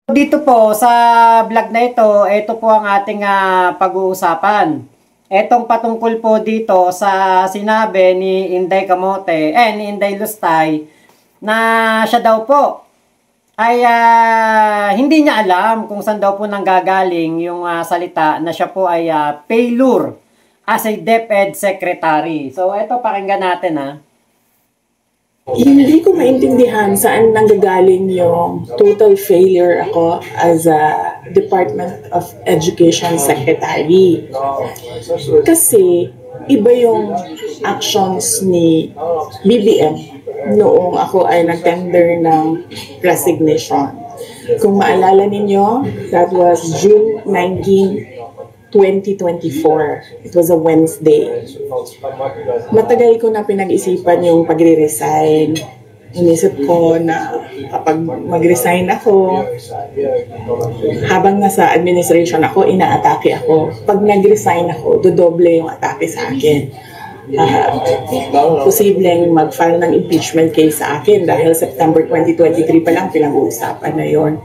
Dito po sa vlog na ito po ang ating pag-uusapan. Etong patungkol po dito sa sinabi ni Inday Camote, ni Inday Lustay, na siya daw po ay hindi niya alam kung saan daw po nanggagaling yung salita na siya po ay failure as a DepEd Secretary. So, ito pakinggan natin. Hindi ko maintindihan saan nanggagaling yung total failure ako as a Department of Education Secretary. Kasi iba yung actions ni BBM noong ako ay nag-tender ng resignation. Kung maalala ninyo, that was June 19, 2024. It was a Wednesday. Matagal ko na pinag-isipan yung pagre-resign. Inisip ko na kapag mag-resign ako, habang nasa administration ako, inaatake ako. Pag nag-resign ako, dodoble yung atake sa akin. Posibleng mag-file ng impeachment case sa akin dahil September 2023 pa lang pinag-uusapan na yon.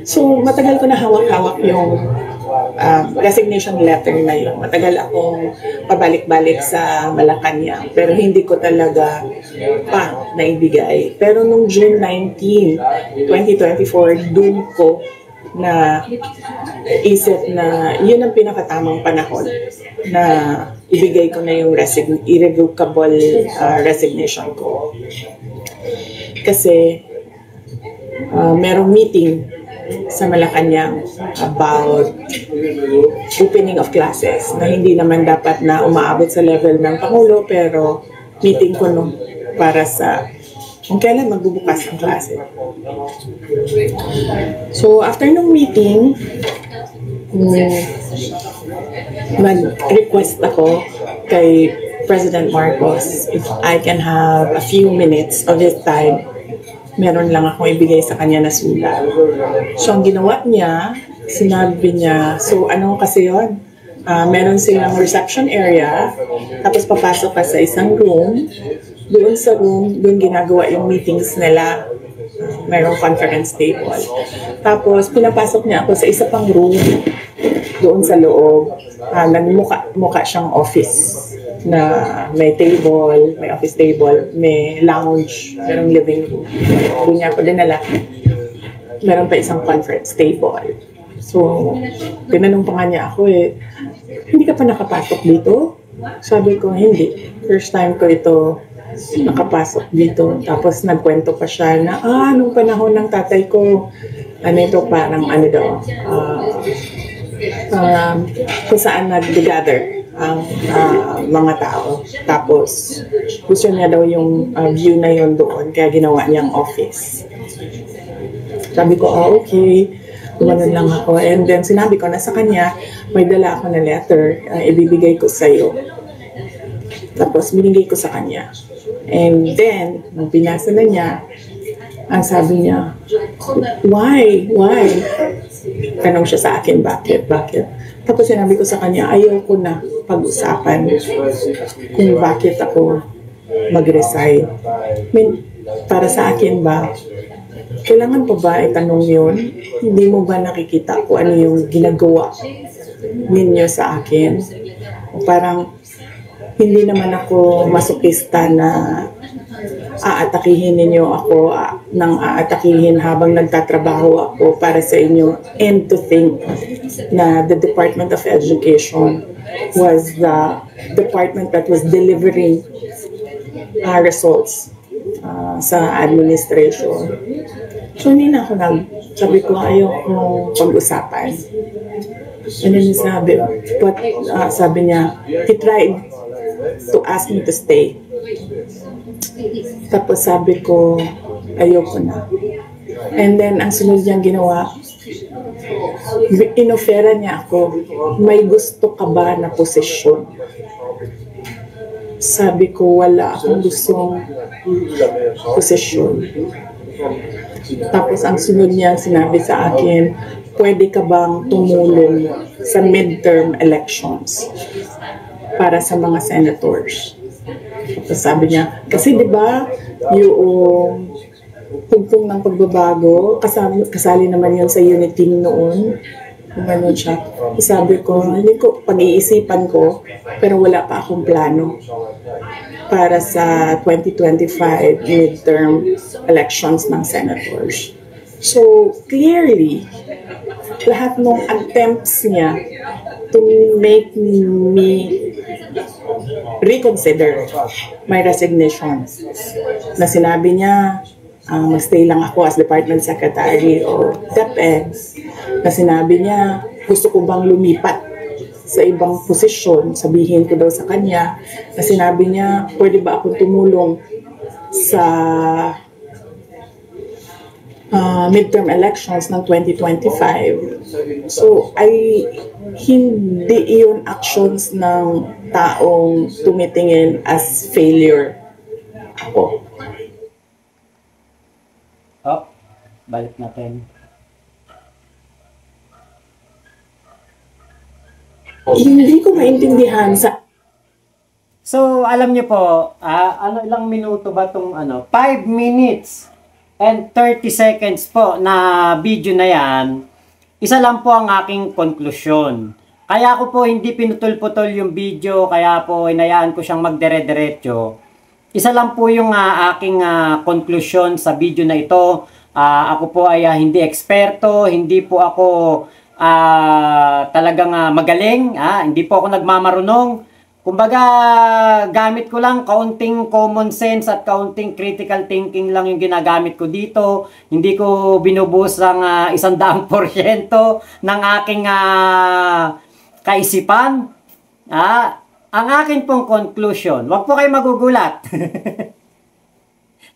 So, matagal ko na hawak-hawak yung resignation letter na yun. Matagal akong pabalik-balik sa Malacanang pero hindi ko talaga pa naibigay. Pero nung June 19, 2024, dun ko na isip na yun ang pinakatamang panahon na ibigay ko na yung irrevocable resignation ko. Kasi merong meeting sa Malacanang about opening of classes na hindi naman dapat na umaabot sa level ng Pangulo pero meeting ko nung para sa kung kailan magbubukas ang klase. So after nung meeting, nag-request ako kay President Marcos if I can have a few minutes of his time. Meron lang akong ibigay sa kanya na sulat. So, ang ginawa niya, sinabi niya, so ano kasi yun? Meron silang reception area, tapos papasok ka sa isang room. Doon sa room, doon ginagawa yung meetings nila. Merong conference table. Tapos, pinapasok niya ako sa isa pang room, doon sa loob. Nagmukha siyang office na may table, may office table, may lounge, merong living room. Doon niya ako dinala. Meron pa isang conference table. So, tinanong pa nga niya ako hindi ka pa nakapasok dito? Sabi ko, hindi. First time ko ito nakapasok dito. Tapos nagkwento pa siya na, nung panahon ng tatay ko, parang kung saan nag-gather ang mga tao. Tapos, gusto niya daw yung view na yun doon, kaya ginawa niyang office. Sabi ko, okay. Tumanon lang ako. And then, sinabi ko na sa kanya, may dala ako na letter, ibibigay ko sa'yo. Tapos, binigay ko sa kanya. And then, nung pinasa na niya, ang sabi niya, why? Tanong siya sa akin, bakit? Tapos sinabi ko sa kanya, ayaw ko na pag-usapan kung bakit ako mag-resign. Para sa akin ba, kailangan pa ba itanong yun? Hindi mo ba nakikita kung ano yung ginagawa ninyo sa akin? O parang, hindi naman ako masokista na aatakihin ninyo ako nang aatakihin habang nagtatrabaho ako para sa inyo, and to think na the Department of Education was the department that was delivering results sa administration. So hindi na ako sabi ko ayaw kong pag-usapan. And then sabi niya, he tried to ask me to stay. Tapos sabi ko, ayoko na. And then, ang sunod niyang ginawa, inofera niya ako, may gusto ka ba na posisyon? Sabi ko, wala akong gustong posisyon. Tapos, ang sunod niya sinabi sa akin, pwede ka bang tumulong sa midterm elections para sa mga senators? Tapos sabi niya, kasi di ba yung hugpong ng pagbabago. Kasali naman yun sa unity noon. Ano siya. Sabi ko, hindi ko, pag-iisipan ko, pero wala pa akong plano para sa 2025 midterm elections ng senators. So, clearly, lahat ng attempts niya to make me reconsider my resignation. Na sinabi niya, mag-stay lang ako as Department Secretary o DepEd. Na sinabi niya, gusto ko bang lumipat sa ibang posisyon, sabihin ko daw sa kanya. Na sinabi niya, pwede ba akong tumulong sa midterm elections ng 2025. So, hindi iyon actions ng taong tumitingin as failure ako. Oh, balik natin. Hindi ko maintindihan sa... So, alam niyo po, ilang minuto ba itong 5 minutes and 30 seconds po na video na yan, isa lang po ang aking konklusyon. Kaya ko po hindi pinutol-putol yung video, kaya po inayaan ko siyang magdire-diretso. Isa lang po yung aking konklusyon sa video na ito. Ako po ay hindi eksperto, hindi po ako talagang magaling, hindi po ako nagmamarunong. Kumbaga, gamit ko lang kaunting common sense at kaunting critical thinking lang yung ginagamit ko dito. Hindi ko binubuhos ang 100% ng aking kaisipan. Ang akin pong conclusion, wag po kayo magugulat.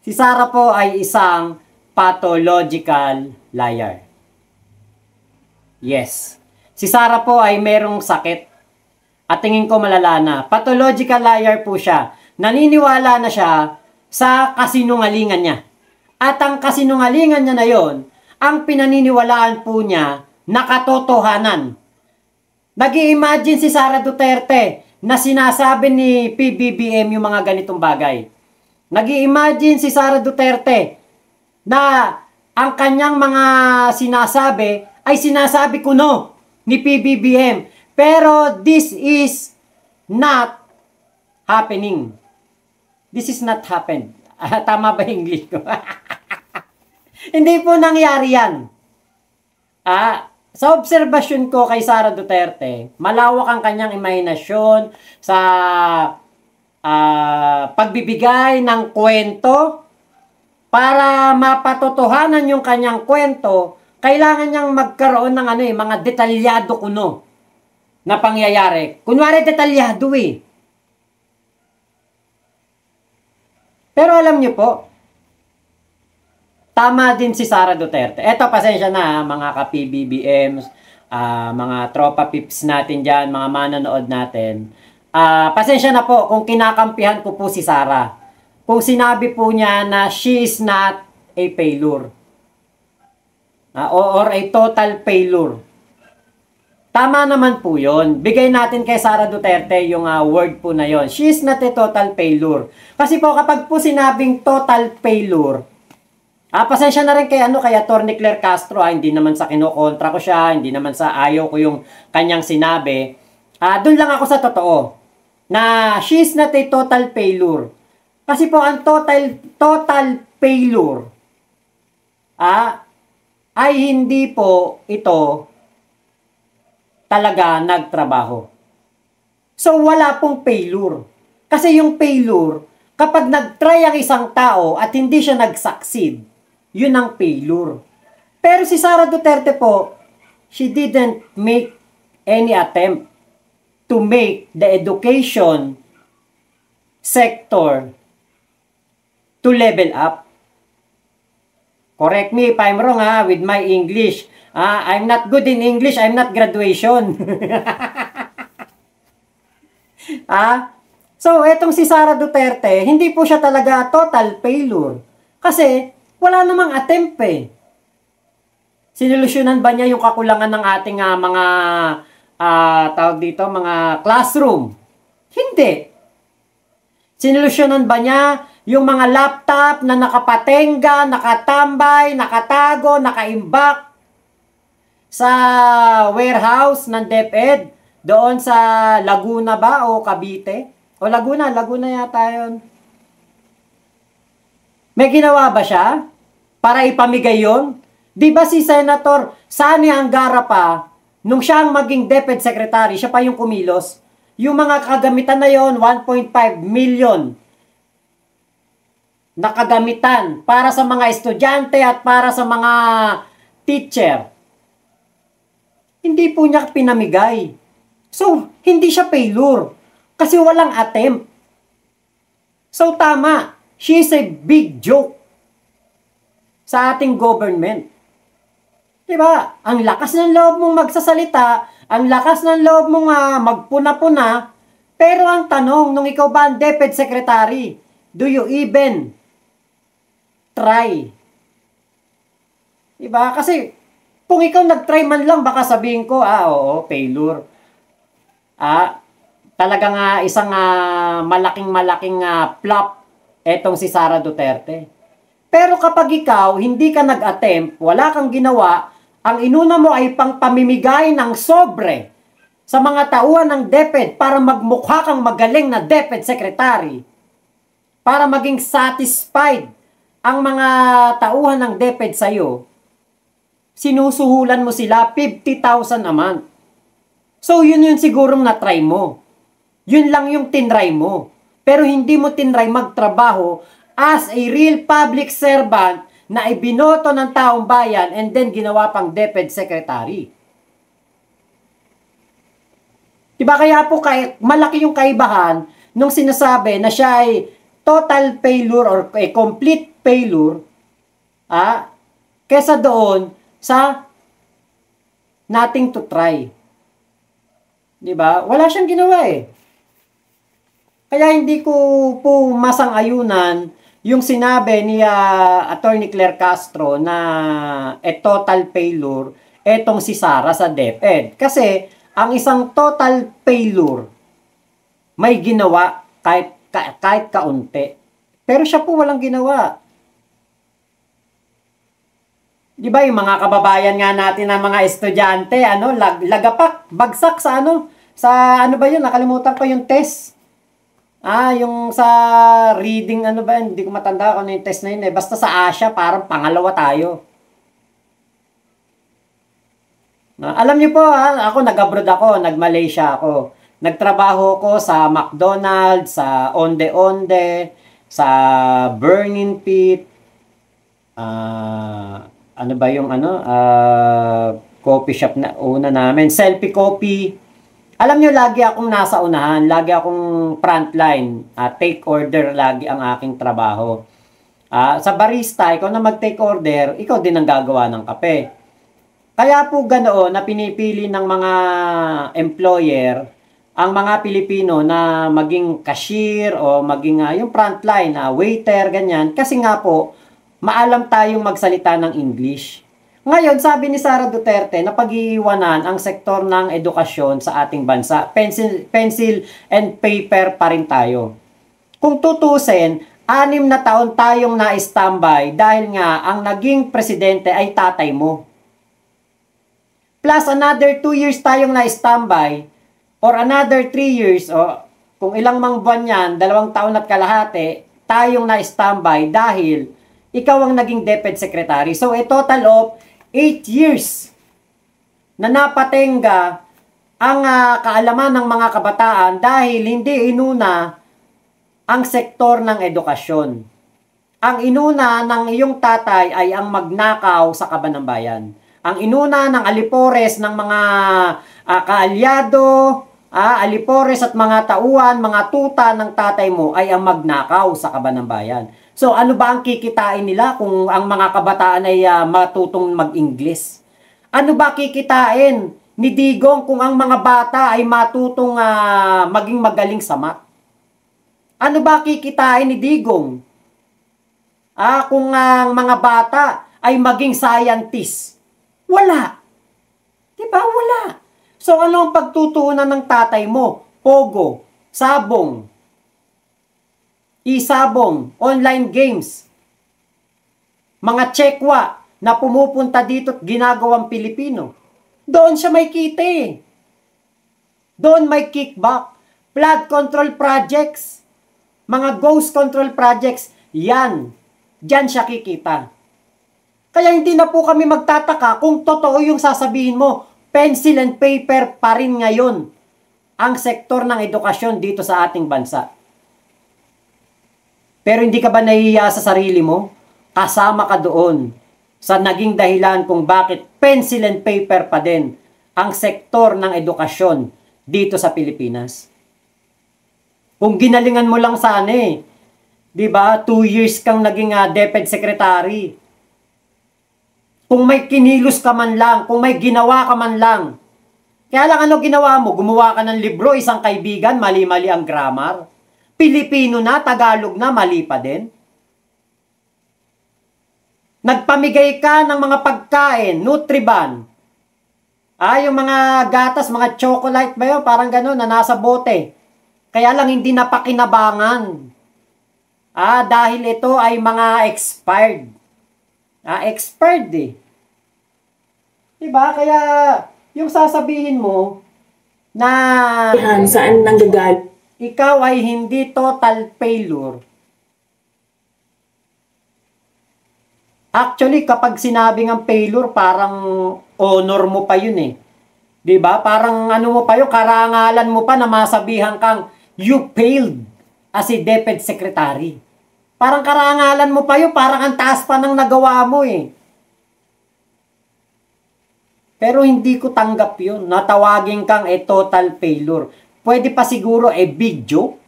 Si Sara po ay isang pathological liar. Yes. Si Sara po ay merong sakit. At tingin ko malala na. Pathological liar po siya. Naniniwala na siya sa kasinungalingan niya. At ang kasinungalingan niya na yon, ang pinaniniwalaan po niya na katotohanan. Nag-i-imagine si Sara Duterte na sinasabi ni PBBM yung mga ganitong bagay. Nag-i-imagine si Sara Duterte na ang kanyang mga sinasabi ay sinasabi kuno ni PBBM. Pero this is not happening. This is not happened. Tama ba English ko? Hindi po nangyari yan. Sa obserbasyon ko kay Sara Duterte, malawak ang kanyang imahinasyon sa pagbibigay ng kwento. Para mapatotohanan yung kanyang kwento, kailangan niyang magkaroon ng mga detalyado kuno na pangyayari. Kunwari detalyado eh. Pero alam niyo po, tama din si Sara Duterte. Eto, pasensya na mga ka-PBBMs, mga tropa pips natin dyan, mga manonood natin. Pasensya na po kung kinakampihan ko po si Sara. Kung sinabi po niya na she is not a failure. Or a total failure. Tama naman po yun. Bigay natin kay Sara Duterte yung word po na yon. She is not a total failure. Kasi po kapag po sinabing total failure, pasensya na rin kay kay Atty. Claire Castro, hindi naman sa kinokontra ko siya, hindi naman sa ayaw ko yung kanyang sinabi. Doon lang ako sa totoo. Na she is not a total failure. Kasi po ang total failure ay hindi po ito talaga nagtrabaho. So, wala pong failure. Kasi yung failure, kapag nag-try ang isang tao at hindi siya nag-succeed, yun ang failure. Pero si Sara Duterte po, she didn't make any attempt to make the education sector to level up. Correct me if I'm wrong with my English. I'm not good in English. I'm not graduation. So, etong si Sara Duterte, hindi po siya talaga total failure. Kasi, wala namang attempt eh. Sinilusyonan ba niya yung kakulangan ng ating mga, tawag dito, mga classroom? Hindi. Sinilusyonan ba niya Yung mga laptop na nakapatenga, nakatambay, nakatago, nakaimbak sa warehouse ng DepEd doon sa Laguna ba o Cavite? O Laguna yata yun. May ginawa ba siya para ipamigay yun? Di ba si Senator Sani Angara pa, nung siya ang maging DepEd Secretary, siya pa yung kumilos? Yung mga kagamitan na yon, 1.5 million na kagamitan para sa mga estudyante at para sa mga teacher. Hindi po niya pinamigay. So, hindi siya failure. Kasi walang attempt. So, tama. She is a big joke sa ating government. Diba? Ang lakas ng loob mong magsasalita, ang lakas ng loob mong magpuna-puna, pero ang tanong, nung ikaw ba ang DepEd Secretary, do you even try? Diba? Kasi, kung ikaw nag-try man lang, baka sabihin ko, oo, failure. Talagang isang malaking flop etong si Sara Duterte. Pero kapag ikaw, hindi ka nag-attempt, wala kang ginawa, ang inuna mo ay pang pamimigay ng sobre sa mga tauhan ng DepEd para magmukha kang magaling na DepEd Secretary, para maging satisfied ang mga tauhan ng DepEd sa'yo, sinusuhulan mo sila 50,000 a month. So, yun sigurong na-try mo. Yun lang yung tinry mo. Pero hindi mo tinry magtrabaho as a real public servant na ibinoto ng taong bayan and then ginawa pang DepEd Secretary. Diba kaya po malaki yung kaibahan nung sinasabi na siya ay total failure or a complete failure kesa doon sa nothing to try. Diba? Wala siyang ginawa eh. Kaya hindi ko po masang-ayunan yung sinabi ni Attorney Claire Castro na total failure etong si Sara sa DepEd. Kasi ang isang total failure may ginawa kahit kaunti. Pero siya po walang ginawa. Di ba yung mga kababayan nga natin na mga estudyante, lagapak, bagsak sa sa ba yun, nakalimutan ko yung test. Yung sa reading, hindi ko matanda kung ano yung test na yun eh. Basta sa Asia, parang pangalawa tayo. Alam niyo po, ako nag-abroad ako, nag-Malaysia ako. Nagtrabaho ko sa McDonald's, sa Onde Onde, sa Burning Pit, coffee shop na una namin, Selfie Coffee. Alam nyo, lagi akong nasa unahan, lagi akong frontline, take order lagi ang aking trabaho. Sa barista, ikaw na mag-take order, ikaw din ang gagawa ng kape. Kaya po ganoon na pinipili ng mga employer ang mga Pilipino na maging cashier o maging yung frontline, waiter, ganyan. Kasi nga po, maalam tayong magsalita ng English. Ngayon, sabi ni Sara Duterte na pag-iiwanan ang sektor ng edukasyon sa ating bansa. Pencil and paper pa rin tayo. Kung tutusin, 6 na taon tayong na-standby dahil nga ang naging presidente ay tatay mo. Plus another 2 years tayong na-standby or another 3 years o kung ilang mang buwan yan, 2 taon at kalahati, tayong na-standby dahil ikaw ang naging DepEd Secretary. So, a total of 8 years na napatenga ang kaalaman ng mga kabataan dahil hindi inuna ang sektor ng edukasyon. Ang inuna ng iyong tatay ay ang magnakaw sa kaban ng bayan. Ang inuna ng alipores ng mga kaalyado, alipores at mga tauhan, mga tuta ng tatay mo ay ang magnakaw sa kaban ng bayan. So, ano ba ang kikitain nila kung ang mga kabataan ay matutong mag-Ingles? Ano ba kikitain ni Digong kung ang mga bata ay matutong maging magaling sa math? Ano ba kikitain ni Digong? Kung ang mga bata ay maging scientist? Wala. Diba? Wala. So, ano ang pagtutuunan ng tatay mo? Pogo, sabong, isabong, online games, mga tsekwa na pumupunta dito at ginagawang Pilipino. Doon siya may kita eh. Doon may kickback. Flood control projects, mga ghost control projects, yan. Diyan siya kikita. Kaya hindi na po kami magtataka kung totoo yung sasabihin mo, pencil and paper pa rin ngayon ang sektor ng edukasyon dito sa ating bansa. Pero hindi ka ba nahihiya sa sarili mo? Kasama ka doon sa naging dahilan kung bakit pencil and paper pa din ang sektor ng edukasyon dito sa Pilipinas. Kung ginalingan mo lang sana eh, di ba? 2 years kang naging DepEd Secretary. Kung may kinilos ka man lang, kung may ginawa ka man lang. Kaya lang ano ginawa mo? Gumawa ka ng libro, isang kaibigan, mali-mali ang grammar. Pilipino na, Tagalog na, mali pa din. Nagpamigay ka ng mga pagkain, Nutriban. Yung mga gatas, mga chocolate ba yun? Parang gano'n na nasa bote. Kaya lang hindi napakinabangan. Dahil ito ay mga expired. Expired eh. Diba? Kaya yung sasabihin mo na Saan nanggagaling? ikaw ay hindi total failure. Actually, kapag sinabing ang failure, parang honor mo pa yun eh. Diba? Parang ano mo pa yun, karangalan mo pa na masabihan kang you failed as a DepEd Secretary. Parang karangalan mo pa yun, parang ang taas pa ng nagawa mo eh. Pero hindi ko tanggap yun. Natawagin kang total failure. Pwede pa siguro big joke.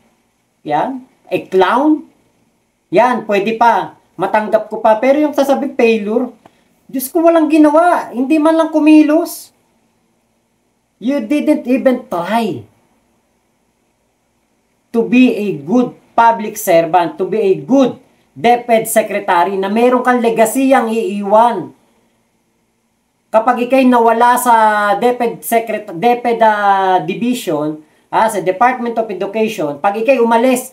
Yan. Clown. Yan, pwede pa. Matanggap ko pa. Pero yung sasabi failure, Diyos ko walang ginawa. Hindi man lang kumilos. You didn't even try to be a good public servant, to be a good DepEd Secretary na meron kang legasiyang iiwan. Kapag ikay nawala sa DepEd Division, sa Department of Education, pag ikay umalis,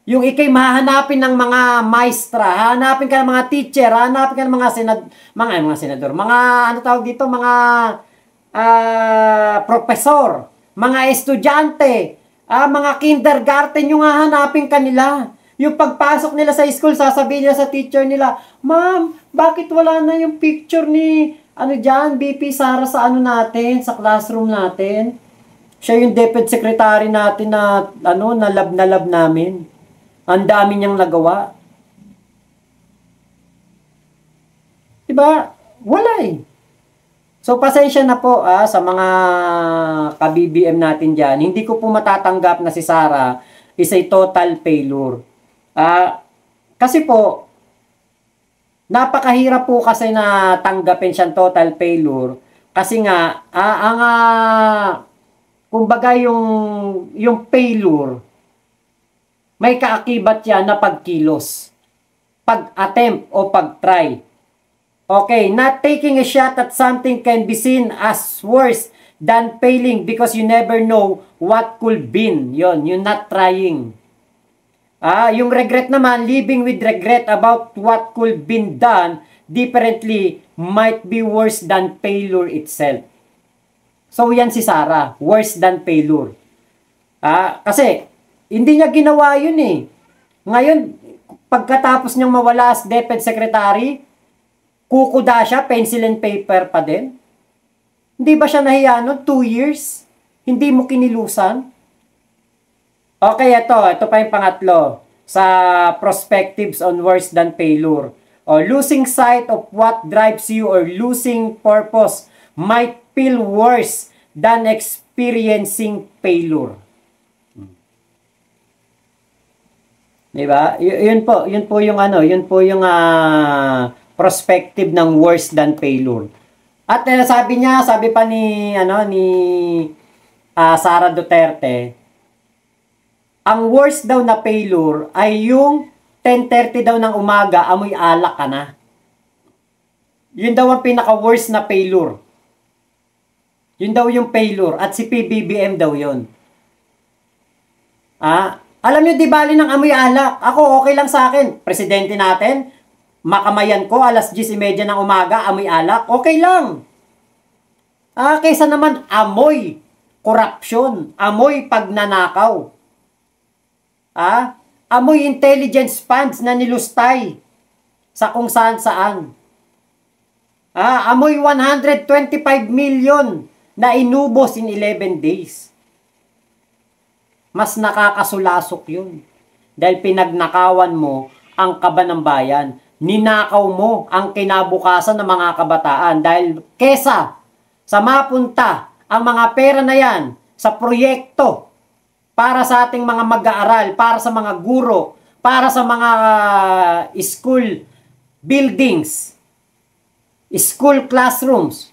yung ikay mahanapin ng mga maestra, hahanapin ka ng mga teacher, hahanapin ka ng mga senador, mga ano tawag dito, mga profesor, mga estudyante, mga kindergarten, yung hahanapin ka nila. Yung pagpasok nila sa school, sasabihin nila sa teacher nila, "Ma'am, bakit wala na yung picture ni BP Sara sa natin, sa classroom natin? Siya yung DepEd Secretary natin na na love namin. Ang dami niyang nagawa." Diba? Wala eh. So, pasensya na po sa mga ka-BBM natin dyan. Hindi ko po matatanggap na si Sara is a total failure. Kasi po, napakahirap po kasi na tanggapin siyang total failure. Kasi nga, kumbaga yung failure, may kaakibat yan na pagkilos, pag-attempt o pag-try. Okay, not taking a shot at something can be seen as worse than failing because you never know what could be. Yon, you're not trying. Yung regret naman, living with regret about what could be done differently might be worse than failure itself. So, yan si Sara, worse than failure. Kasi, hindi niya ginawa yun eh. Ngayon, pagkatapos niyang mawala as DepEd Secretary, kukuda siya, pencil and paper pa din. Hindi ba siya nahiya nun? 2 years? Hindi mo kinilusan? Okay, ito pa yung pangatlo. Sa perspectives on worse than failure. Losing sight of what drives you or losing purpose might feel worse than experiencing failure. Diba? Yun po yung perspective ng worse than failure. At sabi pa ni Sara Duterte, ang worst daw na failure ay yung 10:30 daw ng umaga, amoy alak ka na. Yun daw ang pinaka-worst na failure. Yun daw yung failure. At si PBBM daw yun. Alam nyo, di bali ng amoy alak. Ako, okay lang sa akin. Presidente natin, makamayan ko, alas 10:30 ng umaga, amoy alak. Okay lang. Kaysa naman amoy korupsyon, amoy pagnanakaw. Amoy intelligence funds na nilustay sa kung saan-saan. Amoy 125 million na inubos in 11 days. Mas nakakasulasok yun. Dahil pinagnakawan mo ang kaba ng bayan. Ninakaw mo ang kinabukasan ng mga kabataan. Dahil kesa sa mapunta ang mga pera na yan sa proyekto para sa ating mga mag-aaral, para sa mga guro, para sa mga school buildings, school classrooms,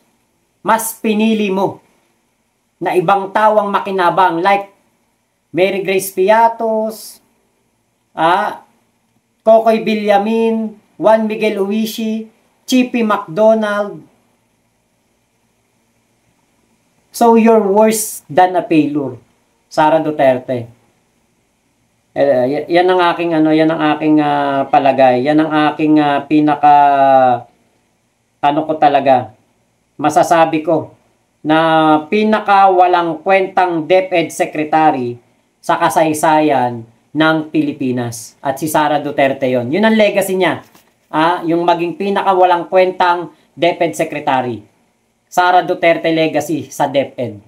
mas pinili mo na ibang tawang makinabang like Mary Grace Piatos, Kokoy Villamin, Juan Miguel Uishi, Chippy McDonald. So you're worse than a failure, Sara Duterte. Yan ang aking yan ang aking palagay. Yan ang aking pinaka ko talaga. Masasabi ko na pinaka walang kwentang DepEd Secretary sa kasaysayan ng Pilipinas. At si Sara Duterte yon. Yun ang legacy niya. Yung maging pinaka walang kwentang DepEd Secretary. Sara Duterte legacy sa DepEd.